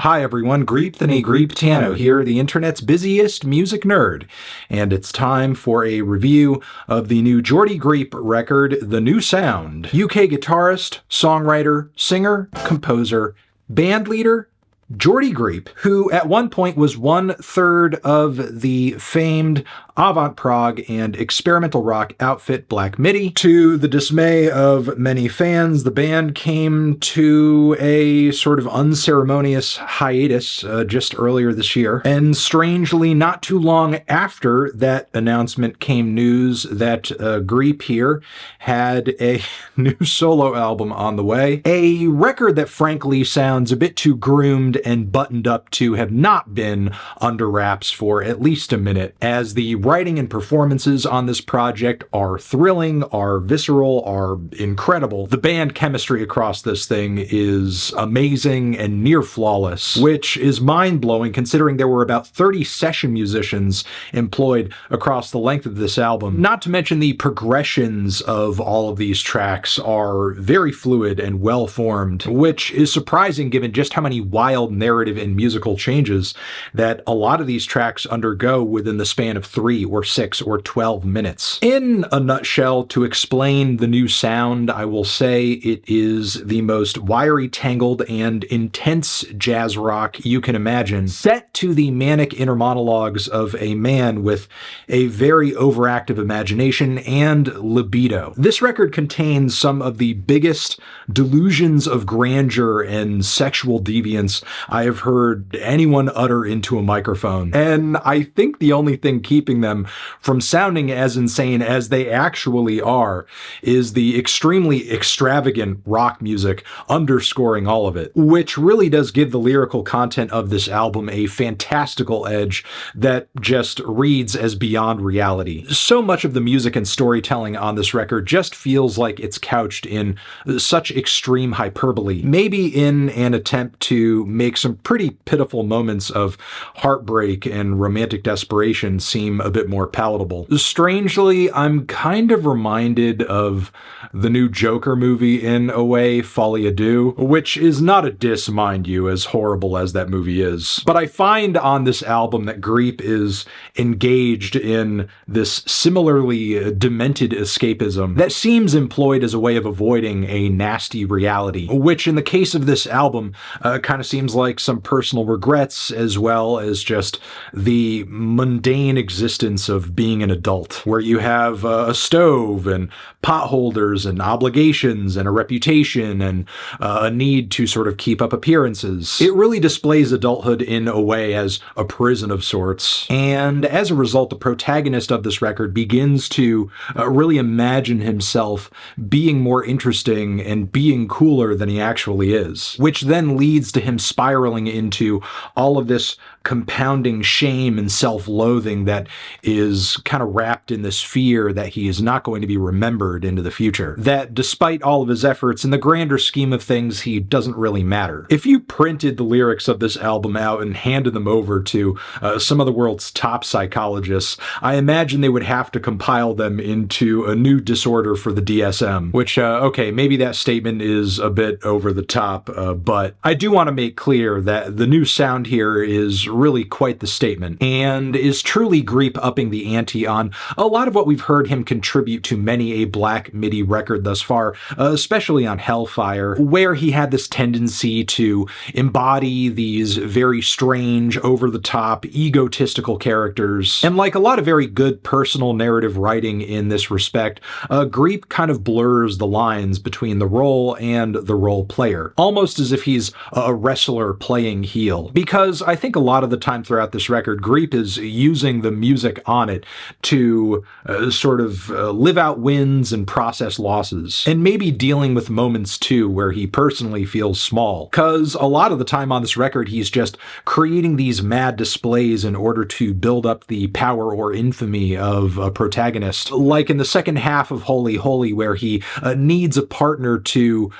Hi everyone, Greep the Greep Tano here, the internet's busiest music nerd, and it's time for a review of the new Geordie Greep record, The New Sound. UK guitarist, songwriter, singer, composer, band leader, Geordie Greep, who at one point was 1/3 of the famed avant-prog and experimental rock outfit Black Midi. To the dismay of many fans, the band came to a sort of unceremonious hiatus just earlier this year. And strangely, not too long after that announcement came news that Greep here had a new solo album on the way. A record that frankly sounds a bit too groomed and buttoned up to have not been under wraps for at least a minute, as the writing and performances on this project are thrilling, are visceral, are incredible. The band chemistry across this thing is amazing and near flawless, which is mind-blowing considering there were about 30 session musicians employed across the length of this album. Not to mention the progressions of all of these tracks are very fluid and well-formed, which is surprising given just how many wild narrative and musical changes that a lot of these tracks undergo within the span of 3 or 6 or 12 minutes. In a nutshell, to explain the new sound, I will say it is the most wiry, tangled, and intense jazz rock you can imagine, set to the manic inner monologues of a man with a very overactive imagination and libido. This record contains some of the biggest delusions of grandeur and sexual deviance I have heard anyone utter into a microphone. And I think the only thing keeping them from sounding as insane as they actually are is the extremely extravagant rock music underscoring all of it, which really does give the lyrical content of this album a fantastical edge that just reads as beyond reality. So much of the music and storytelling on this record just feels like it's couched in such extreme hyperbole, maybe in an attempt to make some pretty pitiful moments of heartbreak and romantic desperation seem a bit more palatable. Strangely, I'm kind of reminded of the new Joker movie in a way, Folie à Deux, which is not a diss, mind you, as horrible as that movie is. But I find on this album that Greep is engaged in this similarly demented escapism that seems employed as a way of avoiding a nasty reality, which in the case of this album kind of seems like some personal regrets as well as just the mundane existence of being an adult, where you have a stove and potholders and obligations and a reputation and a need to sort of keep up appearances. It really displays adulthood in a way as a prison of sorts, and as a result, the protagonist of this record begins to really imagine himself being more interesting and being cooler than he actually is, which then leads to him spiraling into all of this compounding shame and self-loathing that is kind of wrapped in this fear that he is not going to be remembered into the future. That despite all of his efforts, in the grander scheme of things, he doesn't really matter. If you printed the lyrics of this album out and handed them over to some of the world's top psychologists, I imagine they would have to compile them into a new disorder for the DSM, which, okay, maybe that statement is a bit over the top, but I do want to make clear that the new sound here is really quite the statement, and is truly Greep upping the ante on a lot of what we've heard him contribute to many a Black Midi record thus far, especially on Hellfire, where he had this tendency to embody these very strange, over-the-top, egotistical characters. And like a lot of very good personal narrative writing in this respect, Greep kind of blurs the lines between the role and the role player, almost as if he's a wrestler playing heel. Because I think a lot of the time throughout this record, Greep is using the music on it to sort of live out wins and process losses, and maybe dealing with moments too where he personally feels small. Because a lot of the time on this record, he's just creating these mad displays in order to build up the power or infamy of a protagonist. Like in the second half of Holy Holy, where he needs a partner to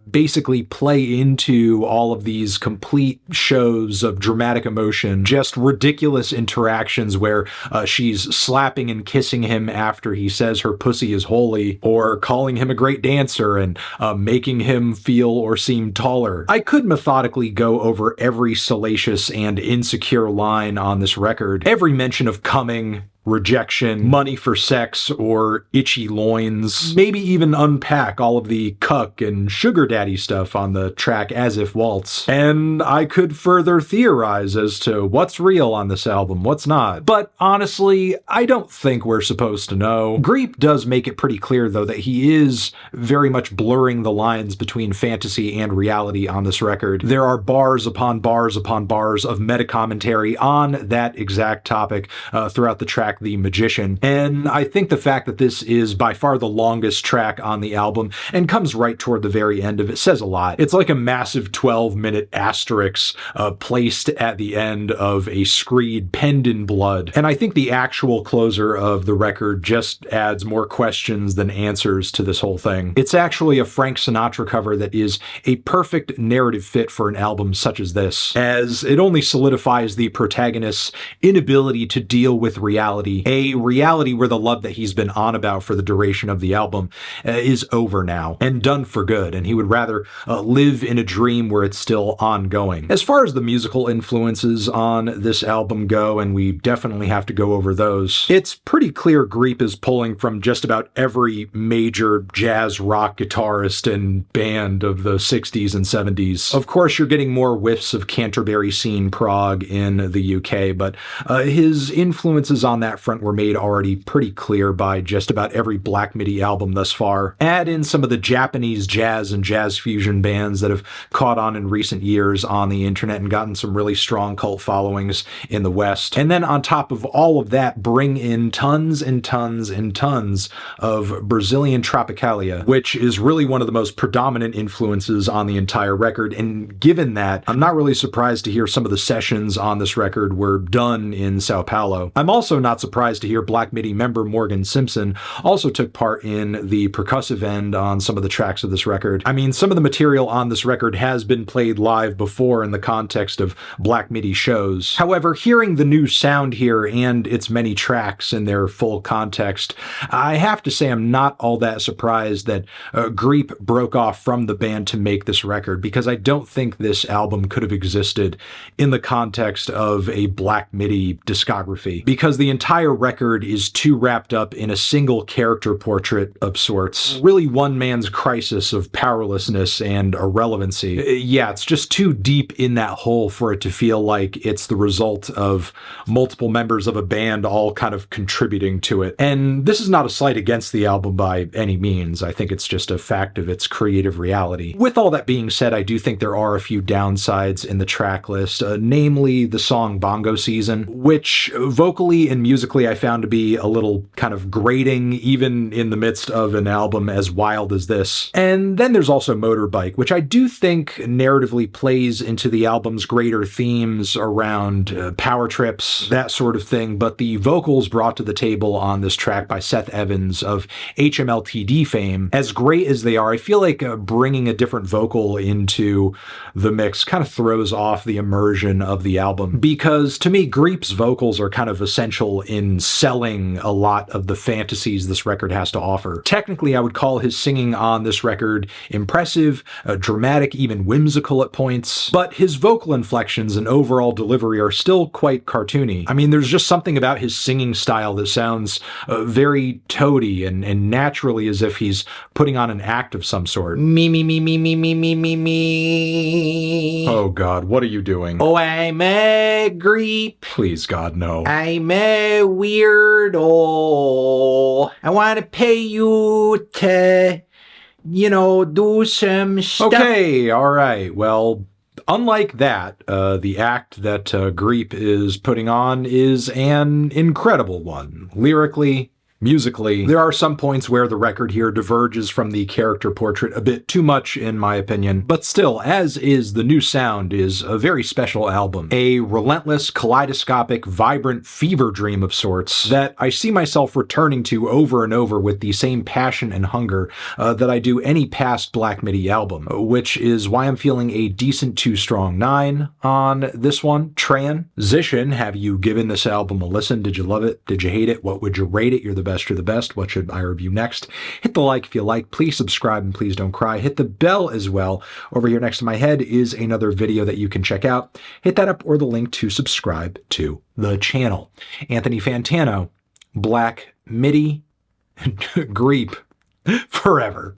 basically play into all of these complete shows of dramatic emotion emotion, just ridiculous interactions where she's slapping and kissing him after he says her pussy is holy, or calling him a great dancer and making him feel or seem taller. I could methodically go over every salacious and insecure line on this record, every mention of coming, rejection, money for sex, or itchy loins. Maybe even unpack all of the cuck and sugar daddy stuff on the track As If Waltz. And I could further theorize as to what's real on this album, what's not. But honestly, I don't think we're supposed to know. Greep does make it pretty clear, though, that he is very much blurring the lines between fantasy and reality on this record. There are bars upon bars upon bars of meta-commentary on that exact topic throughout the track The Magician, and I think the fact that this is by far the longest track on the album and comes right toward the very end of it says a lot. It's like a massive 12-minute asterisk placed at the end of a screed penned in blood, and I think the actual closer of the record just adds more questions than answers to this whole thing. It's actually a Frank Sinatra cover that is a perfect narrative fit for an album such as this, as it only solidifies the protagonist's inability to deal with reality, a reality where the love that he's been on about for the duration of the album is over now and done for good, and he would rather live in a dream where it's still ongoing. As far as the musical influences on this album go, and we definitely have to go over those, it's pretty clear Greep is pulling from just about every major jazz rock guitarist and band of the 60s and 70s. Of course, you're getting more whiffs of Canterbury scene prog in the UK, but his influences on that front were made already pretty clear by just about every Black MIDI album thus far. Add in some of the Japanese jazz and jazz fusion bands that have caught on in recent years on the internet and gotten some really strong cult followings in the West. And then on top of all of that, bring in tons and tons and tons of Brazilian tropicalia, which is really one of the most predominant influences on the entire record. And given that, I'm not really surprised to hear some of the sessions on this record were done in Sao Paulo. I'm also not surprised to hear Black MIDI member Morgan Simpson also took part in the percussive end on some of the tracks of this record. I mean, some of the material on this record has been played live before in the context of Black MIDI shows. However, hearing the new sound here and its many tracks in their full context, I have to say I'm not all that surprised that Greep broke off from the band to make this record, because I don't think this album could have existed in the context of a Black MIDI discography, because the entire record is too wrapped up in a single character portrait of sorts. Really one man's crisis of powerlessness and irrelevancy. Yeah, it's just too deep in that hole for it to feel like it's the result of multiple members of a band all kind of contributing to it. And this is not a slight against the album by any means. I think it's just a fact of its creative reality. With all that being said, I do think there are a few downsides in the track list, namely the song Bongo Season, which vocally and musically I found to be a little kind of grating, even in the midst of an album as wild as this. And then there's also Motorbike, which I do think narratively plays into the album's greater themes around power trips, that sort of thing, but the vocals brought to the table on this track by Seth Evans of HMLTD fame, as great as they are, I feel like bringing a different vocal into the mix kind of throws off the immersion of the album, because to me, Greep's vocals are kind of essential in selling a lot of the fantasies this record has to offer. Technically, I would call his singing on this record impressive, dramatic, even whimsical at points, but his vocal inflections and overall delivery are still quite cartoony. I mean, there's just something about his singing style that sounds very toady and naturally as if he's putting on an act of some sort. Me, me, me, me, me, me, me, me, me. Oh God, what are you doing? Oh, I'm a Greep. Please God, no. I'm a weirdo. I want to pay you to, do some stuff. Okay, all right. Well, unlike that, the act that Greep is putting on is an incredible one. Lyrically, Musically, there are some points where the record here diverges from the character portrait a bit too much, in my opinion, but still, as is The New Sound, is a very special album. A relentless, kaleidoscopic, vibrant fever dream of sorts that I see myself returning to over and over with the same passion and hunger that I do any past Black Midi album, which is why I'm feeling a decent 2 strong 9 on this one. Transition, have you given this album a listen? Did you love it? Did you hate it? What would you rate it? You're the best, you're the best. What should I review next? Hit the like if you like. Please subscribe and please don't cry. Hit the bell as well. Over here next to my head is another video that you can check out. Hit that up or the link to subscribe to the channel. Anthony Fantano, Black Midi, Greep, forever.